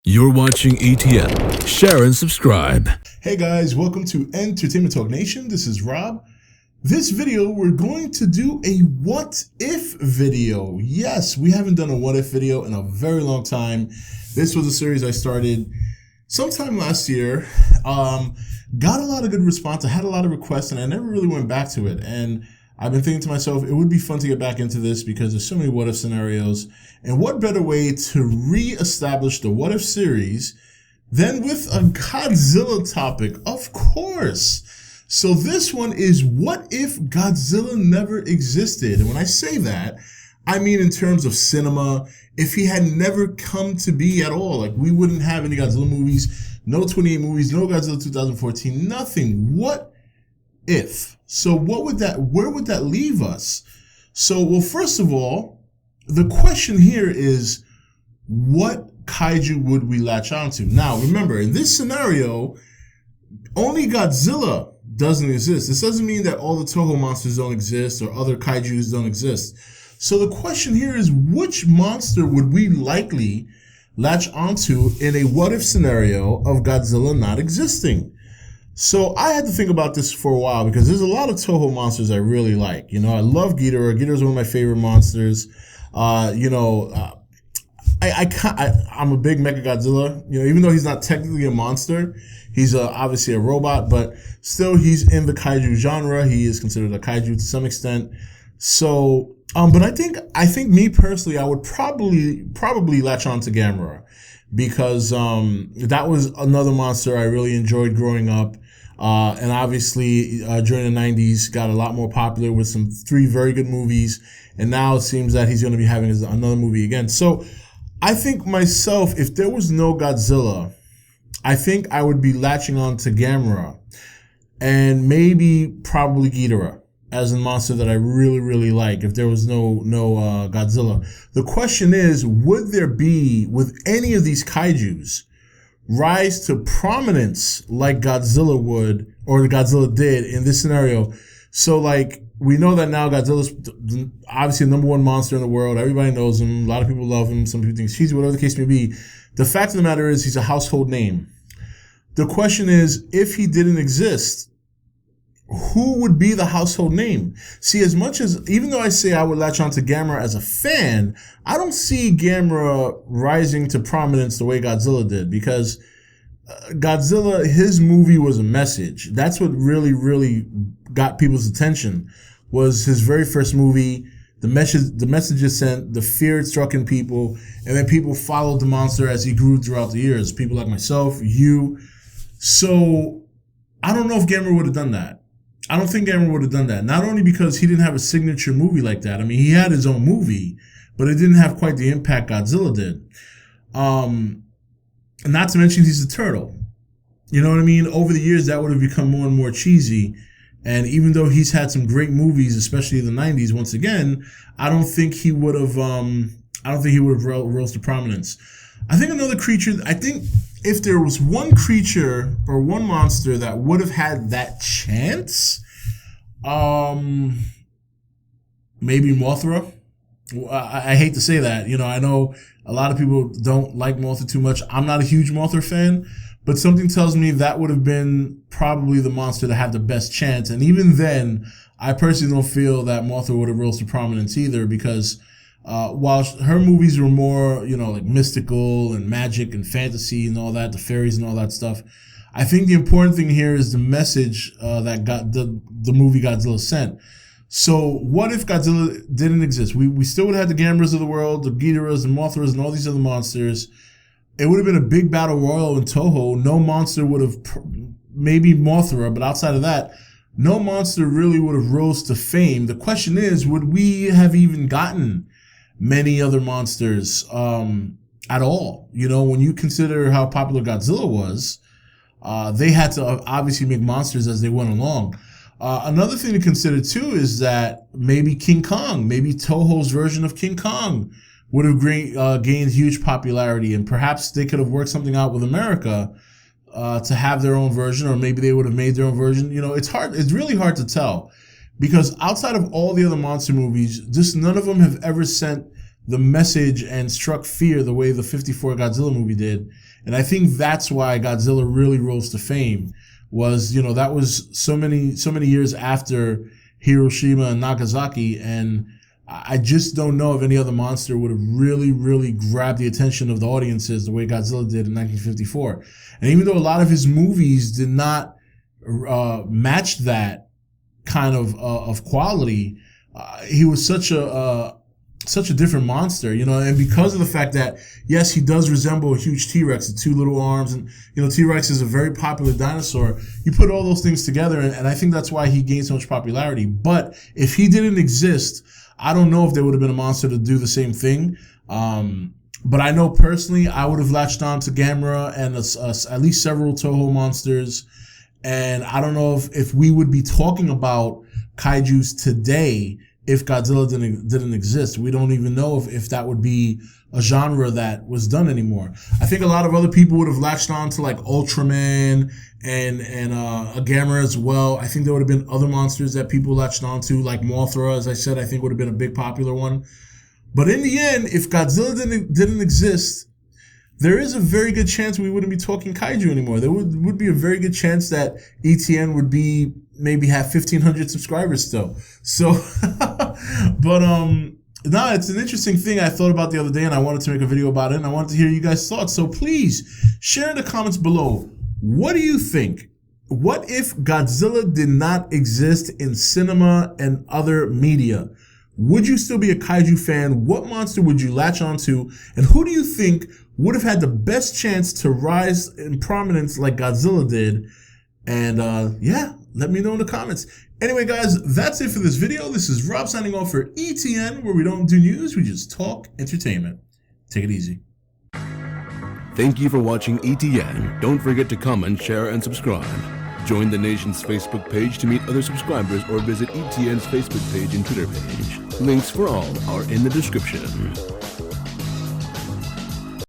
You're watching E.T.N. Share and subscribe. Hey guys, welcome to Entertainment Talk Nation. This is Rob. This video, we're going to do a what if video. Yes, we haven't done a what if video in a very long time. This was a series I started sometime last year. Got a lot of good response. I had a lot of requests and I never really went back to it. And I've been thinking to myself, it would be fun to get back into this because there's so many what if scenarios. And what better way to re-establish the what if series than with a Godzilla topic, of course. So this one is, what if Godzilla never existed? And when I say that, I mean in terms of cinema, if he had never come to be at all, like we wouldn't have any Godzilla movies, no 28 movies, no Godzilla 2014, nothing. What if? So where would that leave us? So, well, first of all, the question here is, what kaiju would we latch onto? Now, remember, in this scenario, only Godzilla doesn't exist. This doesn't mean that all the Toho monsters don't exist or other kaijus don't exist. So the question here is, which monster would we likely latch onto in a what-if scenario of Godzilla not existing? So I had to think about this for a while because there's a lot of Toho monsters I really like. You know, I love Ghidorah. Ghidorah is one of my favorite monsters. I'm a big Mechagodzilla. You know, even though he's not technically a monster, he's obviously a robot, but still he's in the Kaiju genre. He is considered a kaiju to some extent. So, but I think me personally, I would probably latch on to Gamera because that was another monster I really enjoyed growing up. And obviously during the 90s got a lot more popular with three very good movies. And now it seems that he's going to be having another movie again. So I think myself, if there was no Godzilla, I think I would be latching on to Gamera and probably Ghidorah as a monster that I really, really like if there was no Godzilla. The question is, would there be, with any of these kaijus, rise to prominence like Godzilla would, or Godzilla did in this scenario? So, like, we know that now Godzilla's obviously the #1 monster in the world. Everybody knows him. A lot of people love him. Some people think he's cheesy, whatever the case may be. The fact of the matter is he's a household name. The question is, if he didn't exist, who would be the household name? See, as much as, even though I say I would latch on to Gamera as a fan, I don't see Gamera rising to prominence the way Godzilla did, because Godzilla, his movie was a message. That's what really, really got people's attention, was his very first movie, the message it sent, the fear it struck in people, and then people followed the monster as he grew throughout the years. People like myself, you. So I don't know if Gamera would have done that. I don't think Gamera would have done that. Not only because he didn't have a signature movie like that. I mean, he had his own movie, but it didn't have quite the impact Godzilla did. Not to mention he's a turtle. You know what I mean? Over the years, that would have become more and more cheesy. And even though he's had some great movies, especially in the 90s, once again, I don't think he would have rose to prominence. I think another creature, if there was one creature or one monster that would have had that chance, maybe Mothra. I hate to say that. You know, I know a lot of people don't like Mothra too much. I'm not a huge Mothra fan, but something tells me that would have been probably the monster to have the best chance. And even then, I personally don't feel that Mothra would have rose to prominence either, because while her movies were more, you know, like mystical and magic and fantasy and all that, the fairies and all that stuff, I think the important thing here is the message that the movie Godzilla sent. So what if Godzilla didn't exist? We still would have had the Gameras of the world, the Ghidorahs, the Mothras, and all these other monsters. It would have been a big battle royal in Toho. No monster would have, maybe Mothra, but outside of that, no monster really would have rose to fame. The question is, would we have even gotten many other monsters at all? You know, when you consider how popular Godzilla was, they had to obviously make monsters as they went along. Another thing to consider too is that maybe King Kong, maybe Toho's version of King Kong would have gained huge popularity, and perhaps they could have worked something out with America to have their own version, or maybe they would have made their own version. You know, it's really hard to tell, because outside of all the other monster movies, just none of them have ever sent the message and struck fear the way the 54 Godzilla movie did. And I think that's why Godzilla really rose to fame. Was, that was so many years after Hiroshima and Nagasaki, and I just don't know if any other monster would have really, really grabbed the attention of the audiences the way Godzilla did in 1954. And even though a lot of his movies did not match that kind of quality, he was such a different monster, and because of the fact that, yes, he does resemble a huge T-Rex with 2 little arms, and, T-Rex is a very popular dinosaur. You put all those things together, and I think that's why he gained so much popularity. But if he didn't exist, I don't know if there would have been a monster to do the same thing. But I know personally, I would have latched on to Gamera and at least several Toho monsters. And I don't know if we would be talking about kaijus today if Godzilla didn't exist. We don't even know if that would be a genre that was done anymore. I think a lot of other people would have latched on to like Ultraman and Gamera as well. I think there would have been other monsters that people latched on to, like Mothra, as I said, I think would have been a big popular one. But in the end, if Godzilla didn't exist, there is a very good chance we wouldn't be talking kaiju anymore. There would be a very good chance that E.T.N would maybe have 1,500 subscribers still. So, but it's an interesting thing I thought about the other day, and I wanted to make a video about it, and I wanted to hear you guys' thoughts. So please share in the comments below. What do you think? What if Godzilla did not exist in cinema and other media? Would you still be a kaiju fan? What monster would you latch onto? And who do you think would have had the best chance to rise in prominence like Godzilla did? And let me know in the comments. Anyway, guys, that's it for this video. This is Rob signing off for E.T.N, where we don't do news, we just talk entertainment. Take it easy. Thank you for watching E.T.N. Don't forget to comment, share, and subscribe. Join the nation's Facebook page to meet other subscribers or visit E.T.N's Facebook page and Twitter page. Links for all are in the description.